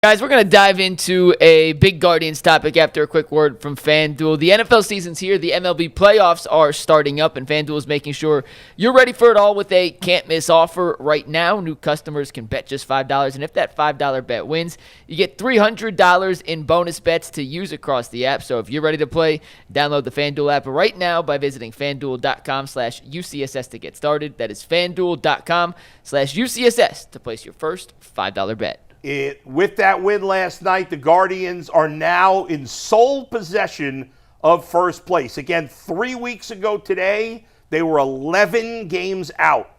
Guys, we're going to dive into a big Guardians topic after a quick word from FanDuel. The NFL season's here. The MLB playoffs are starting up, and FanDuel is making sure you're ready for it all with a can't-miss offer right now. New customers can bet just $5, and if that $5 bet wins, you get $300 in bonus bets to use across the app. So if you're ready to play, download the FanDuel app right now by visiting FanDuel.com/UCSS to get started. That is FanDuel.com/UCSS to place your first $5 bet. With that win last night, the Guardians are now in sole possession of first place. Again, 3 weeks ago today, they were 11 games out.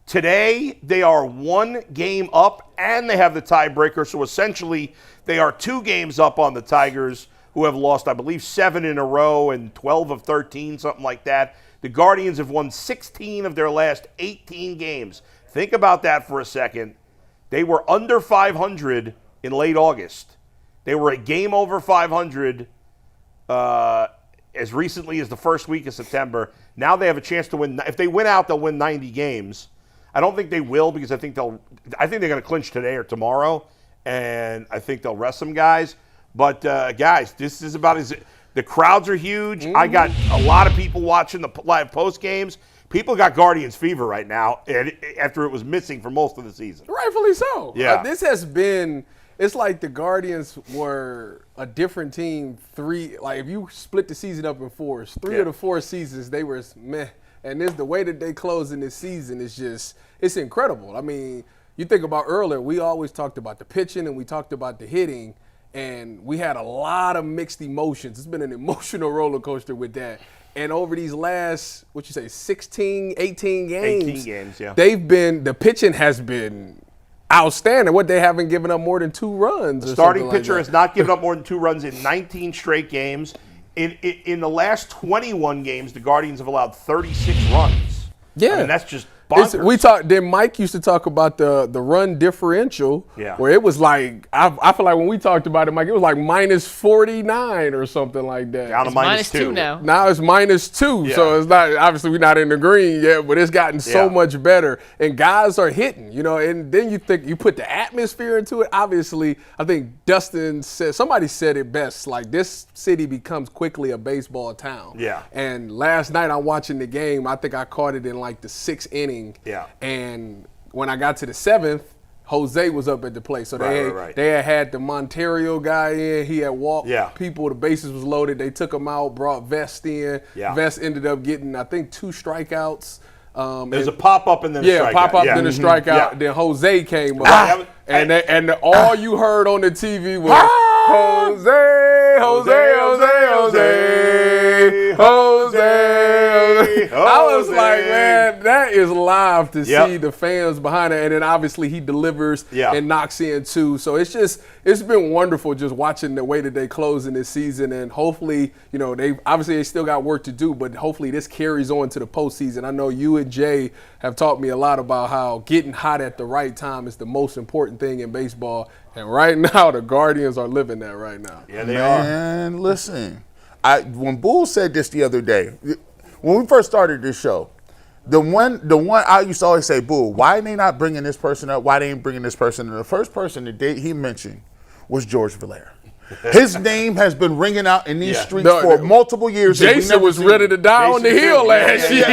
Today, they are 1 game up, and they have the tiebreaker. So essentially, they are 2 games up on the Tigers, who have lost, I believe, 7 in a row and 12 of 13, something like that. The Guardians have won 16 of their last 18 games. Think about that for a second. They were under 500 in late August. They were a game over 500 as recently as the first week of September. Now they have a chance to win. If they win out, they'll win 90 games. I don't think they will because I think they're going to clinch today or tomorrow, and I think they'll rest some guys. But guys, this is about the crowds are huge. Mm-hmm. I got a lot of people watching the live post games. People got Guardians fever right now after it was missing for most of the season. Rightfully so. Yeah. This has been – it's like the Guardians were a different team if you split the season up in fours, three of the 4 seasons, they were meh. And the way that they close in this season is just – it's incredible. I mean, you think about earlier, we always talked about the pitching and we talked about the hitting, and we had a lot of mixed emotions. It's been an emotional roller coaster with that. And over these last, 16, 18 games. 18 games, yeah. The pitching has been outstanding. They haven't given up more than 2 runs. The starting pitcher has not given up more than 2 runs in 19 straight games. In the last 21 games, the Guardians have allowed 36 runs. Yeah. I mean, that's just bonkers. Mike used to talk about the run differential, where it was like, I feel like when we talked about it, Mike, it was like minus 49 or something like that. Down to minus 2 now. Now it's minus 2, so it's not, obviously we're not in the green yet, but it's gotten so much better. And guys are hitting, and then you think you put the atmosphere into it. Obviously, I think Dustin somebody said it best, like this city becomes quickly a baseball town. Yeah. And last night I'm watching the game, I think I caught it in like the 6th inning. Yeah. And when I got to the 7th, José was up at the plate. So they had the Monterio guy in. He had walked people. The bases was loaded. They took him out, brought Vest in. Yeah. Vest ended up getting, I think, 2 strikeouts. There's a pop-up and then a strikeout. Pop-up then a strikeout. Yeah. Then José came up. And all you heard on the TV was, José, José, José, José, José. I was like, man, that is live to see the fans behind it. And then obviously he delivers and knocks in 2. So it's been wonderful just watching the way that they close in this season. And hopefully, they still got work to do, but hopefully this carries on to the postseason. I know you and Jay have taught me a lot about how getting hot at the right time is the most important thing in baseball. And right now, the Guardians are living that right now. Yeah, they are. Man, listen. When Bull said this the other day, when we first started this show, the one I used to always say, Bull, why they not bringing this person up? Why they ain't bringing this person? And the first person that he mentioned was George Valera. His name has been ringing out in these streets for multiple years. Jason was ready to die on the hill last year.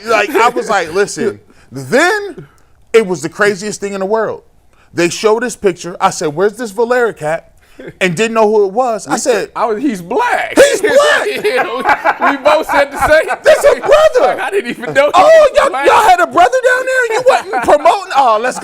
Like I was like, listen. Then it was the craziest thing in the world. They showed this picture. I said, where's this Valera cat? And didn't know who it was. I said, he's black. He's black. We both said the same thing. That's a brother. I didn't even know. Y'all had a brother down there? You wasn't promoting? Oh, let's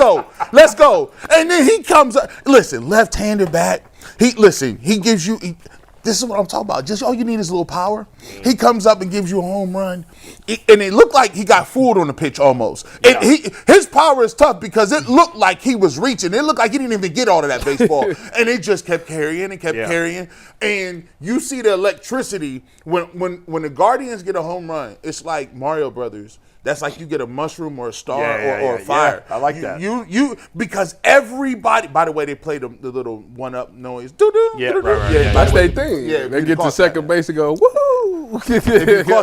go. And then he comes up. Listen, left-handed bat. He gives you. This is what I'm talking about. Just all you need is a little power. He comes up and gives you a home run. And it looked like he got fooled on the pitch almost. Yeah. And his power is tough because it looked like he was reaching. It looked like he didn't even get all of that baseball. And it just kept carrying and kept carrying. And you see the electricity. When the Guardians get a home run, it's like Mario Brothers. That's like you get a mushroom or a star or a fire. Yeah, I like that. You because everybody. By the way, they play the little one-up noise. Doo-doo, yeah, doo-doo. right. That's their thing. Yeah, they get to second base and go woohoo.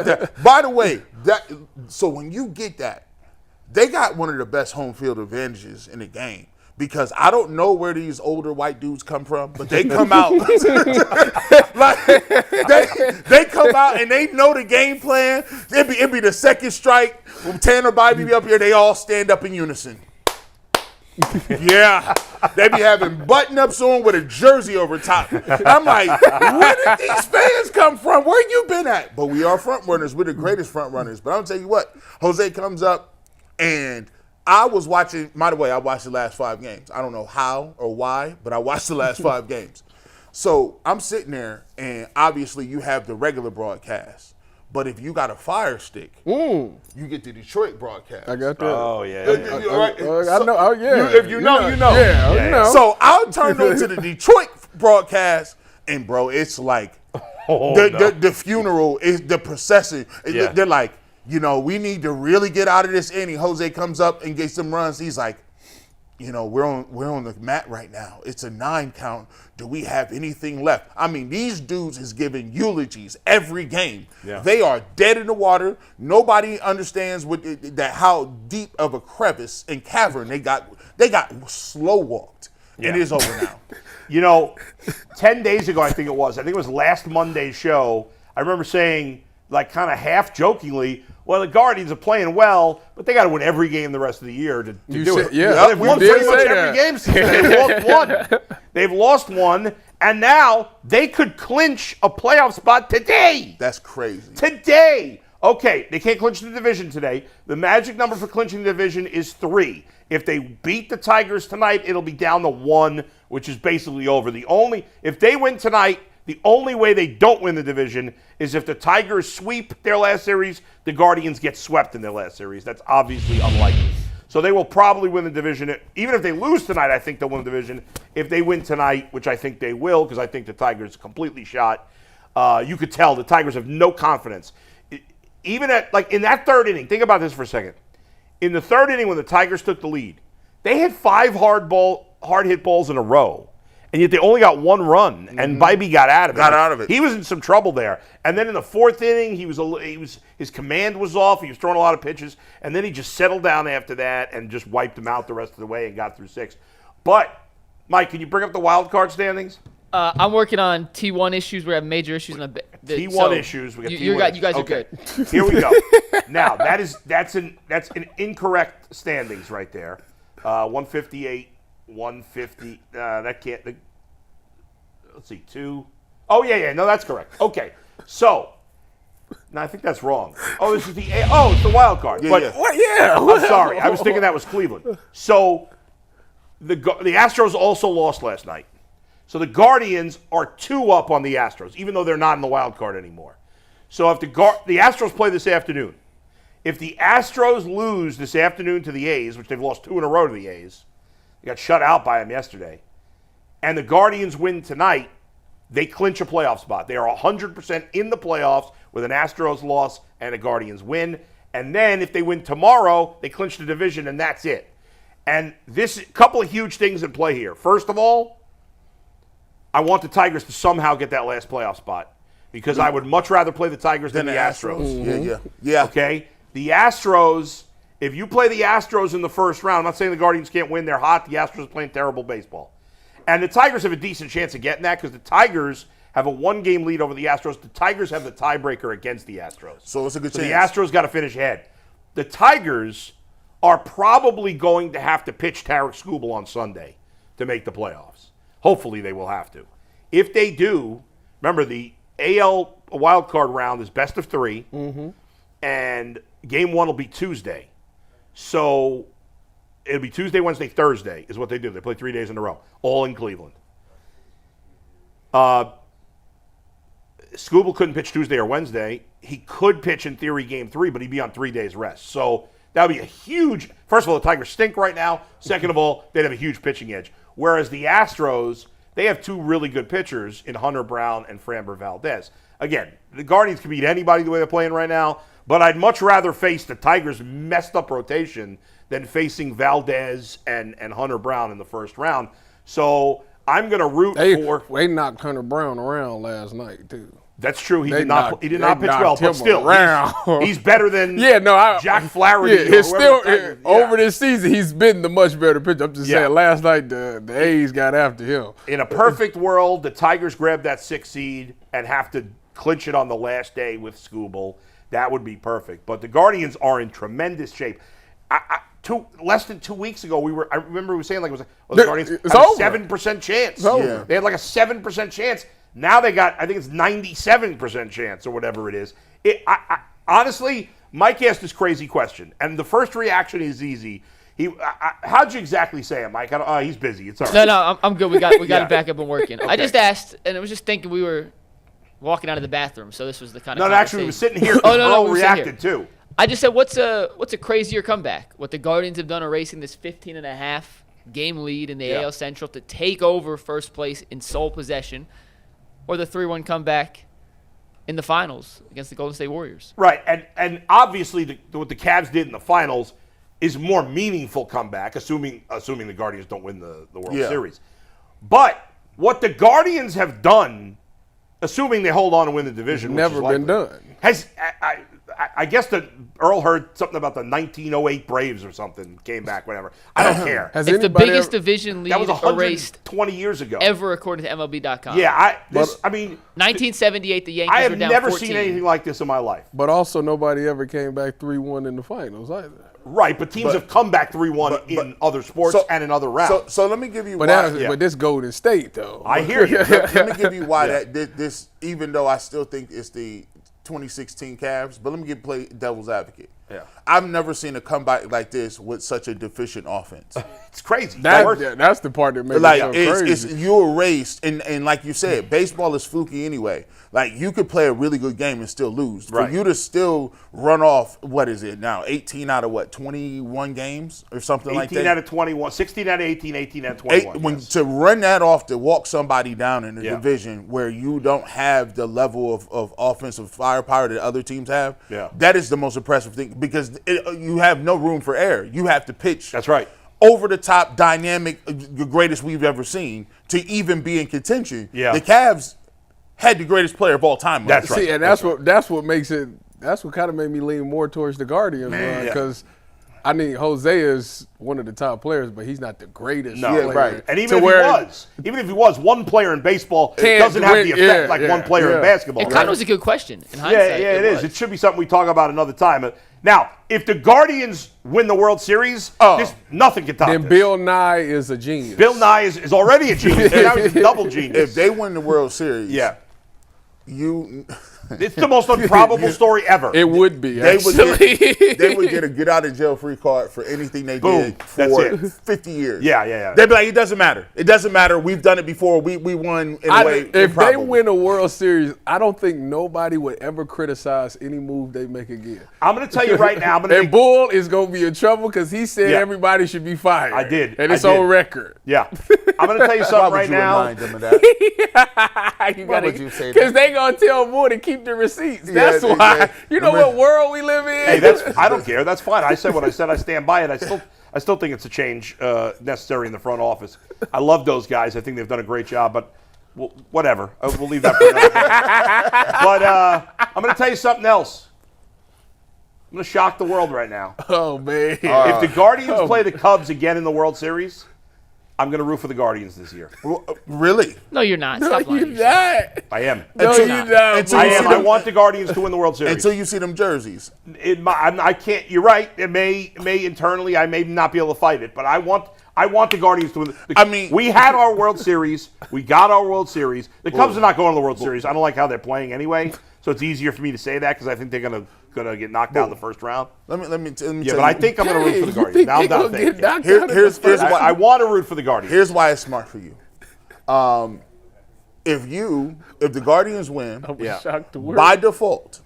That. By the way, so when you get that, they got one of the best home field advantages in the game because I don't know where these older white dudes come from, but they come out like they come out and they know the game plan. It'd be the second strike when Tanner Bybee be up here. They all stand up in unison. Yeah, they be having button-ups on with a jersey over top. I'm like, where did these fans come from? Where you been at? But we are front runners. We're the greatest front runners. But I'm gonna tell you what, Jose comes up, and I was watching. By the way, I watched the last 5 games. I don't know how or why, but I watched the last 5 games. So I'm sitting there, and obviously you have the regular broadcast. But if you got a Fire Stick, you get the Detroit broadcast. I got that. Oh, yeah. I know. Oh, yeah. If you know, you know. Yeah, you know. So I'll turn on to the Detroit broadcast, and, bro, it's like the funeral, is the procession. Yeah. They're like, we need to really get out of this inning. Jose comes up and gets some runs. He's like, we're on the mat right now. It's a 9 count. Do we have anything left? I mean, these dudes is giving eulogies every game. Yeah. They are dead in the water. Nobody understands how deep of a crevice and cavern they got. They got slow walked. Yeah. It is over now. 10 days ago, I think it was last Monday's show, I remember saying, like, kind of half jokingly, well, the Guardians are playing well, but they got to win every game the rest of the year to do it. Yeah, they've won pretty much every game since they've lost one. They've lost one, and now they could clinch a playoff spot today. That's crazy. Today. Okay, they can't clinch the division today. The magic number for clinching the division is 3. If they beat the Tigers tonight, it'll be down to 1, which is basically over. If they win tonight, the only way they don't win the division is if the Tigers sweep their last series, the Guardians get swept in their last series. That's obviously unlikely. So they will probably win the division. Even if they lose tonight, I think they'll win the division. If they win tonight, which I think they will, because I think the Tigers are completely shot, you could tell the Tigers have no confidence. Even in that 3rd inning, think about this for a second. In the 3rd inning when the Tigers took the lead, they had 5 hard hit balls in a row. And yet they only got 1 run, and Bybee got out of it. He was in some trouble there. And then in the 4th inning, his command was off. He was throwing a lot of pitches, and then he just settled down after that and just wiped them out the rest of the way and got through 6. But Mike, can you bring up the wild card standings? I'm working on T1 issues. We have major issues in T1 issues. We got T1. You guys are good. Here we go. Now that's an incorrect standings right there. 158. 150. That can't. Let's see. 2. Oh yeah. No, that's correct. Okay. So, no, I think that's wrong. Oh, this is the. It's the wild card. Yeah, but yeah. What? Yeah. I'm sorry. I was thinking that was Cleveland. So, the Astros also lost last night. So the Guardians are 2 up on the Astros, even though they're not in the wild card anymore. So if the Astros play this afternoon, if the Astros lose this afternoon to the A's, which they've lost 2 in a row to the A's. They got shut out by them yesterday. And the Guardians win tonight, they clinch a playoff spot. They are 100% in the playoffs with an Astros loss and a Guardians win. And then if they win tomorrow, they clinch the division, and that's it. And this couple of huge things in play here. First of all, I want the Tigers to somehow get that last playoff spot because I would much rather play the Tigers than the Astros. Mm-hmm. Yeah. Okay? The Astros... If you play the Astros in the first round, I'm not saying the Guardians can't win. They're hot. The Astros are playing terrible baseball. And the Tigers have a decent chance of getting that because the Tigers have a 1-game lead over the Astros. The Tigers have the tiebreaker against the Astros. So it's a good chance. The Astros got to finish ahead. The Tigers are probably going to have to pitch Tarek Skubal on Sunday to make the playoffs. Hopefully they will have to. If they do, remember the AL wildcard round is best of 3, and game 1 will be Tuesday. So it'll be Tuesday, Wednesday, Thursday is what they do. They play 3 days in a row, all in Cleveland. Skubal couldn't pitch Tuesday or Wednesday. He could pitch, in theory, game 3, but he'd be on 3 days rest. So that would be a huge – first of all, the Tigers stink right now. Second of all, they'd have a huge pitching edge. Whereas the Astros, they have 2 really good pitchers in Hunter Brown and Framber Valdez. Again, the Guardians can beat anybody the way they're playing right now. But I'd much rather face the Tigers' messed-up rotation than facing Valdez and Hunter Brown in the first round. So I'm going to root for – They knocked Hunter Brown around last night, too. That's true. He did not pitch well, but still, he's better than Jack Flaherty. Over this season, he's been the much better pitcher. I'm just saying, last night the A's got after him. In a perfect world, the Tigers grab that 6th seed and have to clinch it on the last day with Skubal. That would be perfect. But the Guardians are in tremendous shape. Less than 2 weeks ago, I remember we were saying the Guardians had a 7% chance. They had like a 7% chance. Now they got, I think it's 97% chance or whatever it is. Honestly, Mike asked this crazy question, and the first reaction is easy. How'd you exactly say it, Mike? He's busy. It's all right. No, I'm good. We got it back up and working. Okay. I just asked, and I was just thinking we were walking out of the bathroom, so this was the kind of actually, we were sitting here. Earl reacted too. I just said, what's a crazier comeback? What the Guardians have done erasing this 15.5 game lead in the AL Central to take over first place in sole possession, or the 3-1 comeback in the finals against the Golden State Warriors. Right, and obviously what the Cavs did in the finals is a more meaningful comeback, assuming the Guardians don't win the World Series. But what the Guardians have done, assuming they hold on and win the division, never been done. I guess that Earl heard something about the 1908 Braves or something, came back, whatever. I don't care. It's the biggest division lead that was erased 20 years ago. Ever, according to MLB.com. Yeah, 1978, the Yankees I have were down never 14. seen anything like this in my life. But also, nobody ever came back 3-1 in the finals either. Right, but teams have come back 3-1 in other sports and in other rounds. So let me give you but this Golden State, though. I hear you. Let me give you why that this, even though I still think it's the 2016 Cavs, but let me play devil's advocate. Yeah. I've never seen a comeback like this with such a deficient offense. It's crazy. That's the part that makes it so crazy. You're erased, and like you said, baseball is fluky anyway. Like, you could play a really good game and still lose. Right. For you to still run off, what is it now, 18 out of 21 games or something like that? 18 out of 21, 16 out of 18, 18 out of 21. To run that off, to walk somebody down in the division where you don't have the level of offensive firepower that other teams have, that is the most impressive thing, because you have no room for error. You have to pitch. That's right. Over the top, dynamic, the greatest we've ever seen to even be in contention. Yeah. The Cavs had the greatest player of all time. That's right. See, and that's what makes it. That's what kind of made me lean more towards the Guardians, because I mean, Jose is one of the top players, but he's not the greatest player. Right. And even if he was, one player in baseball doesn't have the effect like one player in basketball. It kind of was a good question. In hindsight, it is. It should be something we talk about another time. Now, if the Guardians win the World Series, nothing can top this. Then Bill Nye is a genius. Bill Nye is already a genius. Now he's a double genius. If they win the World Series, it's the most improbable story ever. It would be. They would get a get out of jail free card for anything they did for 50 years. Yeah. They'd be like, it doesn't matter. It doesn't matter. We've done it before. We won in a way. If they win a World Series, I don't think nobody would ever criticize any move they make again. I'm going to tell you right now. Bull is going to be in trouble because he said everybody should be fired. I did. And it's on record. Yeah. I'm going to tell you something right now. Why would you remind them of that? Why would you say that? Because they going to tell Bull to keep the receipts. That's why. You know what world we live in? Hey, I don't care. That's fine. I said what I said. I stand by it. I still think it's a change necessary in the front office. I love those guys. I think they've done a great job, but whatever. We'll leave that for another day. But I'm going to tell you something else. I'm going to shock the world right now. Oh, man. If the Guardians play the Cubs again in the World Series, I'm going to root for the Guardians this year. Really? No, you're not. Stop lying. You're not. I am. No, you're not. I am. I want the Guardians to win the World Series. Until you see them jerseys. I can't. You're right. It may internally, I may not be able to fight it, but I want the Guardians to win. We had our World Series. We got our World Series. The Cubs are not going to the World Series. I don't like how they're playing anyway, so it's easier for me to say that because I think they're going to get knocked out in the first round. Let me tell you. But I think I'm going to root for the Guardians. Now I'm done thinking. Here's why I want to root for the Guardians. Here's why it's smart for you. If the Guardians win, by default,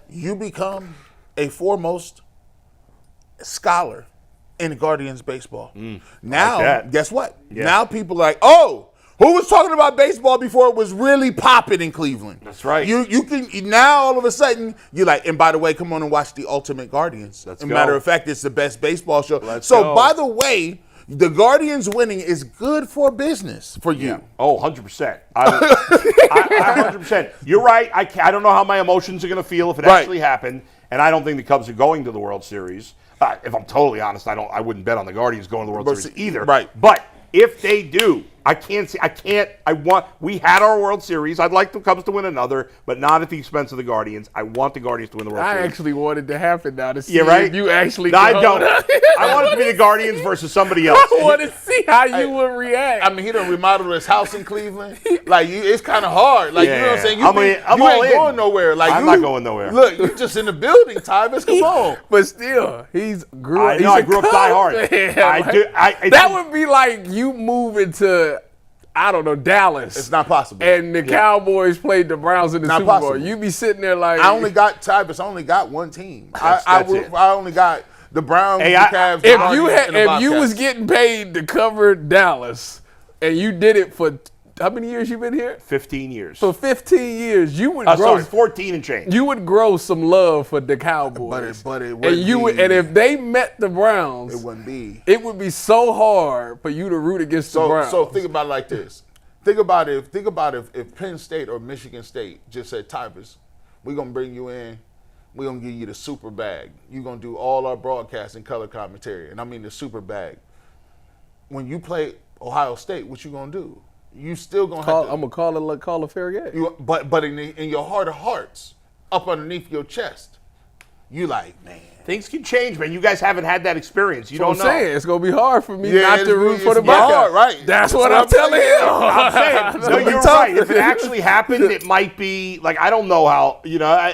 you become a foremost scholar in Guardians baseball. Now, guess what? Yeah. Now people are like, oh, who was talking about baseball before it was really popping in Cleveland? That's right. You can now all of a sudden you're like, and by the way, come on and watch the Ultimate Guardians. Let's As a go. matter of fact, it's the best baseball show. Let's so go. by the way, The Guardians winning is good for business for you. Yeah. Oh, 100%. I 100%. You're right. I don't know how my emotions are going to feel if it actually happened, and I don't think the Cubs are going to the World Series. If I'm totally honest, I wouldn't bet on the Guardians going to the World Series either. Right. But if they do, we had our World Series. I'd like the Cubs to win another, but not at the expense of the Guardians. I want the Guardians to win the World Series. I actually want it to happen now to see if you actually No, I don't. I want it to be the Guardians versus somebody else. I want to see how you would react. I mean, he done remodeled his house in Cleveland. Like, it's kind of hard. Like, you know what I'm saying? You ain't going nowhere. Like, I'm not going nowhere. Look, you just in the building, Tyvus. Come on. But still, I grew up diehard. That would be like you moving to, I don't know, Dallas. It's not possible. And the Cowboys played the Browns in the Super Bowl. You be sitting there like, I only got one team. I only got the Browns, the Cavs. If you was getting paid to cover Dallas, and you did it for how many years you been here? 15 years. For 15 years, you would 14 and change. You would grow some love for the Cowboys. But it wouldn't and if they met the Browns, it wouldn't be. It would be so hard for you to root against the Browns. So think about it like this. Think about if Penn State or Michigan State just said, Tyvus, we're gonna bring you in. We're going to give you the super bag. You're going to do all our broadcasting color commentary. And I mean the super bag. When you play Ohio State, what you going to do? You still going to have to. I'm going to call a fair game. But in your heart of hearts, up underneath your chest, you like, man. Things can change, man. You guys haven't had that experience. You don't know. I'm saying it's going to be hard for me not to root for the Buckeyes. Right. That's what I'm telling him. I'm saying, no, you're right. If it actually happened, it might be, like, I don't know how,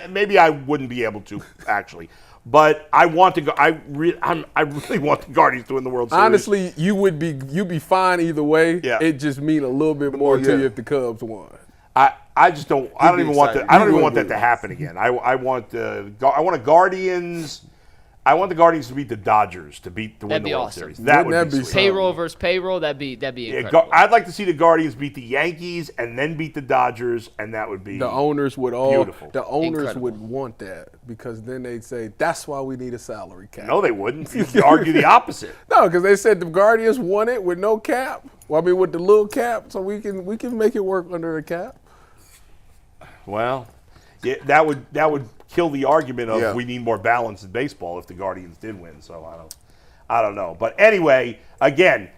maybe I wouldn't be able to, actually. But I want to go. I really want the Guardians to win the World Series. Honestly, you'd be fine either way. Yeah. It just mean a little bit more to you if the Cubs won. I just don't. I don't even want that. I don't even want that to happen again. I want the Guardians. I want the Guardians to beat the Dodgers to win the World Series. That would be payroll versus payroll. That'd be incredible. I'd like to see the Guardians beat the Yankees and then beat the Dodgers, and that would be the owners would beautiful. The owners would want that because then they'd say that's why we need a salary cap. No, they wouldn't. You'd argue the opposite. No, because they said the Guardians won it with no cap. Well, I mean with the little cap, so we can make it work under the cap. Well, yeah, that would kill the argument of we need more balance in baseball if the Guardians did win. So I don't know. But anyway, again,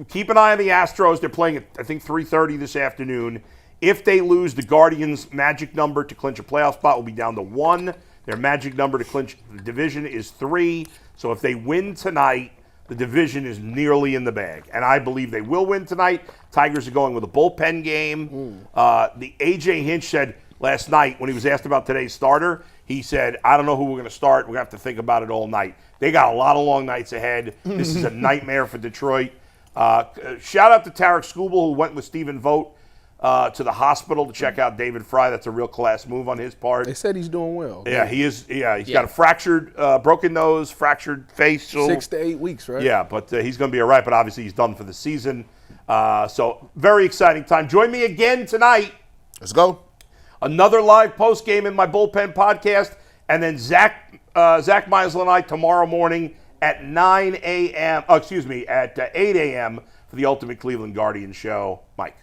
keep an eye on the Astros. They're playing at, I think, 3:30 this afternoon. If they lose, the Guardians' magic number to clinch a playoff spot will be down to 1. Their magic number to clinch the division is 3. So if they win tonight, the division is nearly in the bag. And I believe they will win tonight. Tigers are going with a bullpen game. The A.J. Hinch said last night when he was asked about today's starter, he said, I don't know who we're going to start. We're going to have to think about it all night. They got a lot of long nights ahead. This is a nightmare for Detroit. Shout out to Tarek Skubal, who went with Stephen Vogt to the hospital to check out David Fry. That's a real class move on his part. They said he's doing well. Yeah, he is. Yeah, he's got a fractured, broken nose, fractured face. 6 to 8 weeks, right? Yeah, but he's going to be all right. But obviously he's done for the season. So very exciting time. Join me again tonight. Let's go. Another live post game in my bullpen podcast, and then Zach Meisel and I tomorrow morning at 9 a.m. At 8 a.m. for the Ultimate Cleveland Guardians show. Mike.